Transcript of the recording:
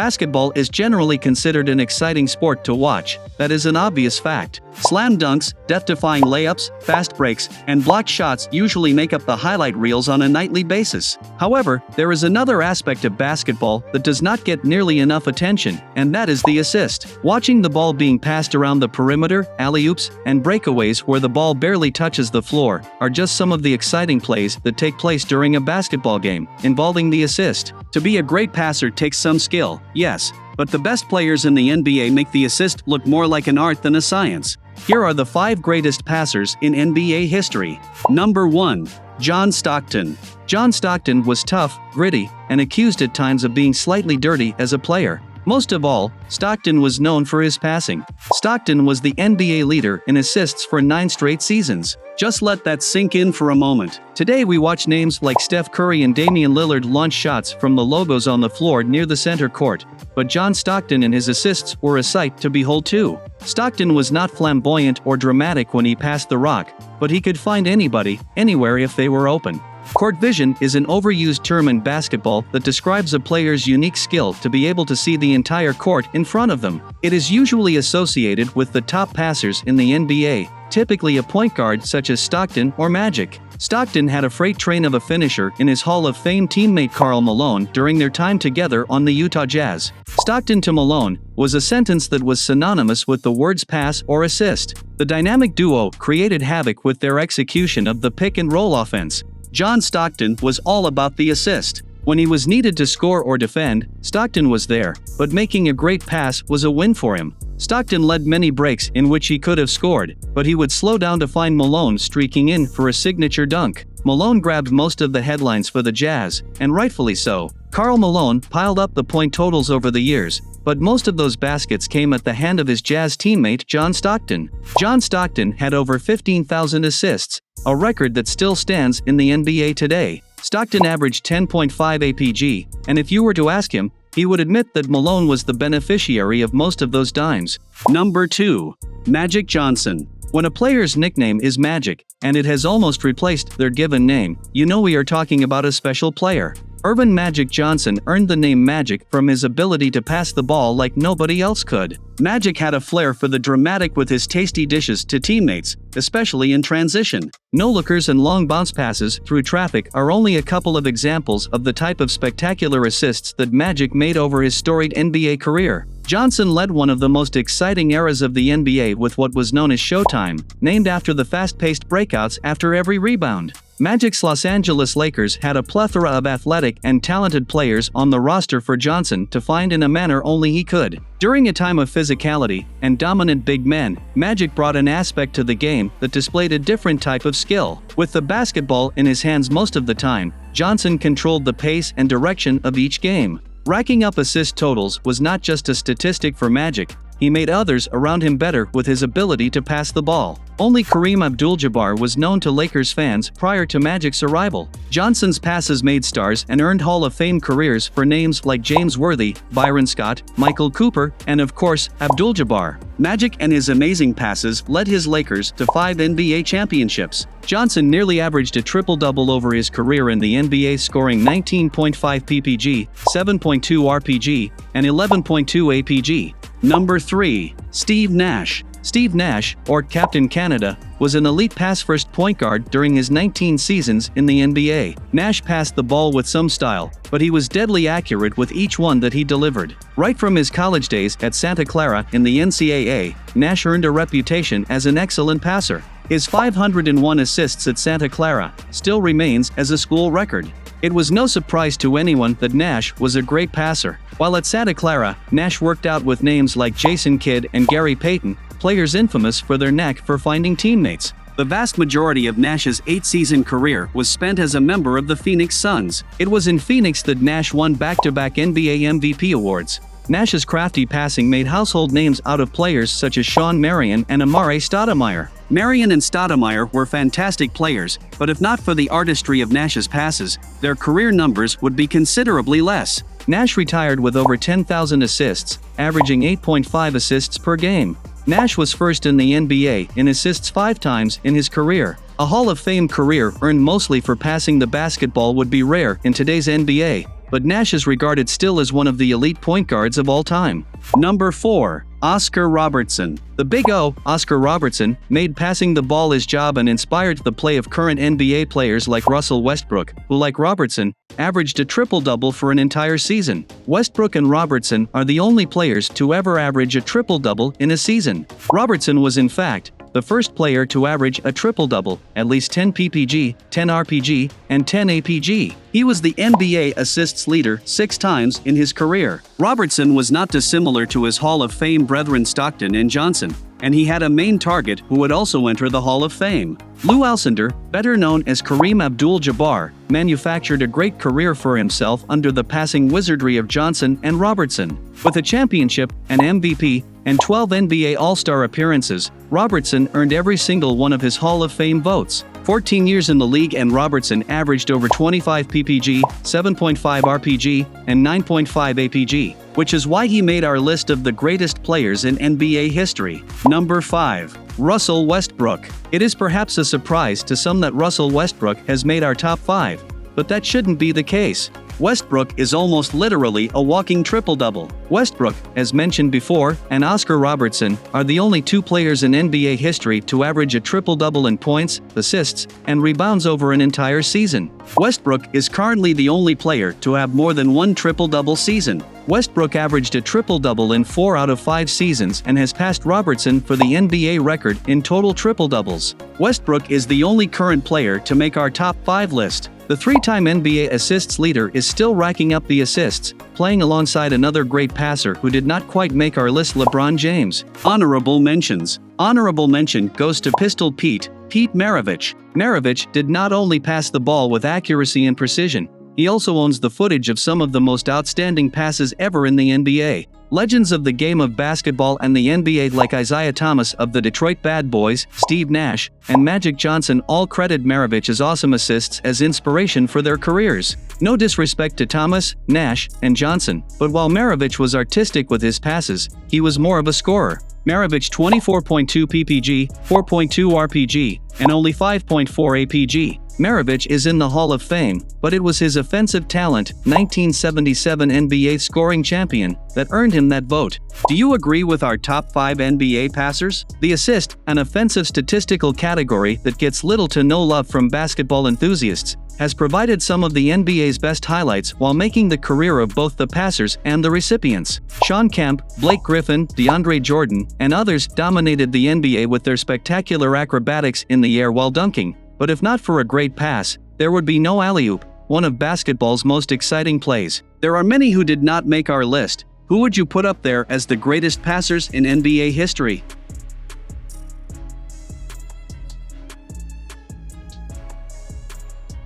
Basketball is generally considered an exciting sport to watch. That is an obvious fact. Slam dunks, death-defying layups, fast breaks, and blocked shots usually make up the highlight reels on a nightly basis. However, there is another aspect of basketball that does not get nearly enough attention, and that is the assist. Watching the ball being passed around the perimeter, alley-oops, and breakaways where the ball barely touches the floor are just some of the exciting plays that take place during a basketball game involving the assist. To be a great passer takes some skill, yes, but the best players in the NBA make the assist look more like an art than a science. Here are the 5 greatest passers in NBA history. Number 1. John Stockton. John Stockton was tough, gritty, and accused at times of being slightly dirty as a player. Most of all, Stockton was known for his passing. Stockton was the NBA leader in assists for 9 straight seasons. Just let that sink in for a moment. Today we watch names like Steph Curry and Damian Lillard launch shots from the logos on the floor near the center court, but John Stockton and his assists were a sight to behold too. Stockton was not flamboyant or dramatic when he passed the rock, but he could find anybody, anywhere if they were open. Court vision is an overused term in basketball that describes a player's unique skill to be able to see the entire court in front of them. It is usually associated with the top passers in the NBA, typically a point guard such as Stockton or Magic. Stockton had a freight train of a finisher in his Hall of Fame teammate Karl Malone during their time together on the Utah Jazz. Stockton to Malone was a sentence that was synonymous with the words pass or assist. The dynamic duo created havoc with their execution of the pick-and-roll offense. John Stockton was all about the assist. When he was needed to score or defend, Stockton was there, but making a great pass was a win for him. Stockton led many breaks in which he could have scored, but he would slow down to find Malone streaking in for a signature dunk. Malone grabbed most of the headlines for the Jazz, and rightfully so. Karl Malone piled up the point totals over the years, but most of those baskets came at the hand of his Jazz teammate John Stockton. John Stockton had over 15,000 assists, a record that still stands in the NBA today. Stockton averaged 10.5 APG, and if you were to ask him, he would admit that Malone was the beneficiary of most of those dimes. Number 2. Magic Johnson. When a player's nickname is Magic, and it has almost replaced their given name, you know we are talking about a special player. Earvin Magic Johnson earned the name Magic from his ability to pass the ball like nobody else could. Magic had a flair for the dramatic with his tasty dishes to teammates, especially in transition. No-lookers and long bounce passes through traffic are only a couple of examples of the type of spectacular assists that Magic made over his storied NBA career. Johnson led one of the most exciting eras of the NBA with what was known as Showtime, named after the fast-paced breakouts after every rebound. Magic's Los Angeles Lakers had a plethora of athletic and talented players on the roster for Johnson to find in a manner only he could. During a time of physicality and dominant big men, Magic brought an aspect to the game that displayed a different type of skill. With the basketball in his hands most of the time, Johnson controlled the pace and direction of each game. Racking up assist totals was not just a statistic for Magic, he made others around him better with his ability to pass the ball. Only Kareem Abdul-Jabbar was known to Lakers fans prior to Magic's arrival. Johnson's passes made stars and earned Hall of Fame careers for names like James Worthy, Byron Scott, Michael Cooper, and of course, Abdul-Jabbar. Magic and his amazing passes led his Lakers to 5 NBA championships. Johnson nearly averaged a triple-double over his career in the NBA, scoring 19.5 PPG, 7.2 RPG, and 11.2 APG. Number 3. Steve Nash. Steve Nash, or Captain Canada, was an elite pass-first point guard during his 19 seasons in the NBA. Nash passed the ball with some style, but he was deadly accurate with each one that he delivered. Right from his college days at Santa Clara in the NCAA, Nash earned a reputation as an excellent passer. His 501 assists at Santa Clara still remains as a school record. It was no surprise to anyone that Nash was a great passer. While at Santa Clara, Nash worked out with names like Jason Kidd and Gary Payton, players infamous for their knack for finding teammates. The vast majority of Nash's 8-season career was spent as a member of the Phoenix Suns. It was in Phoenix that Nash won back-to-back NBA MVP awards. Nash's crafty passing made household names out of players such as Shawn Marion and Amare Stoudemire. Marion and Stoudemire were fantastic players, but if not for the artistry of Nash's passes, their career numbers would be considerably less. Nash retired with over 10,000 assists, averaging 8.5 assists per game. Nash was first in the NBA in assists 5 times in his career. A Hall of Fame career earned mostly for passing the basketball would be rare in today's NBA. but Nash is regarded still as one of the elite point guards of all time. Number 4. Oscar Robertson. The Big O, Oscar Robertson, made passing the ball his job and inspired the play of current NBA players like Russell Westbrook, who, like Robertson, averaged a triple-double for an entire season. Westbrook and Robertson are the only players to ever average a triple-double in a season. Robertson was, in fact, the first player to average a triple-double, at least 10 PPG, 10 RPG, and 10 APG. He was the NBA assists leader 6 times in his career. Robertson was not dissimilar to his Hall of Fame brethren Stockton and Johnson, and he had a main target who would also enter the Hall of Fame. Lou Alcindor, better known as Kareem Abdul-Jabbar, manufactured a great career for himself under the passing wizardry of Johnson and Robertson. With a championship, an MVP, and 12 NBA All-Star appearances, Robertson earned every single one of his Hall of Fame votes. 14 years in the league and Robertson averaged over 25 PPG, 7.5 RPG, and 9.5 APG, which is why he made our list of the greatest players in NBA history. Number 5. Russell Westbrook. It is perhaps a surprise to some that Russell Westbrook has made our top 5, but that shouldn't be the case. Westbrook is almost literally a walking triple-double. Westbrook, as mentioned before, and Oscar Robertson are the only 2 players in NBA history to average a triple-double in points, assists, and rebounds over an entire season. Westbrook is currently the only player to have more than 1 triple-double season. Westbrook averaged a triple-double in 4 out of 5 seasons and has passed Robertson for the NBA record in total triple-doubles. Westbrook is the only current player to make our top 5 list. The 3-time NBA assists leader is still racking up the assists, playing alongside another great passer who did not quite make our list, LeBron James. Honorable mentions. Honorable mention goes to Pistol Pete Maravich. Maravich did not only pass the ball with accuracy and precision, he also owns the footage of some of the most outstanding passes ever in the NBA. Legends of the game of basketball and the NBA like Isaiah Thomas of the Detroit Bad Boys, Steve Nash, and Magic Johnson all credit Maravich's awesome assists as inspiration for their careers. No disrespect to Thomas, Nash, and Johnson, but while Maravich was artistic with his passes, he was more of a scorer. Maravich 24.2 PPG, 4.2 RPG, and only 5.4 APG. Maravich is in the Hall of Fame, but it was his offensive talent, 1977 NBA scoring champion, that earned him that vote. Do you agree with our top 5 NBA passers? The assist, an offensive statistical category that gets little to no love from basketball enthusiasts, has provided some of the NBA's best highlights while making the career of both the passers and the recipients. Sean Kemp, Blake Griffin, DeAndre Jordan, and others dominated the NBA with their spectacular acrobatics in the air while dunking. But if not for a great pass, there would be no alley-oop, one of basketball's most exciting plays. There are many who did not make our list. Who would you put up there as the greatest passers in NBA history?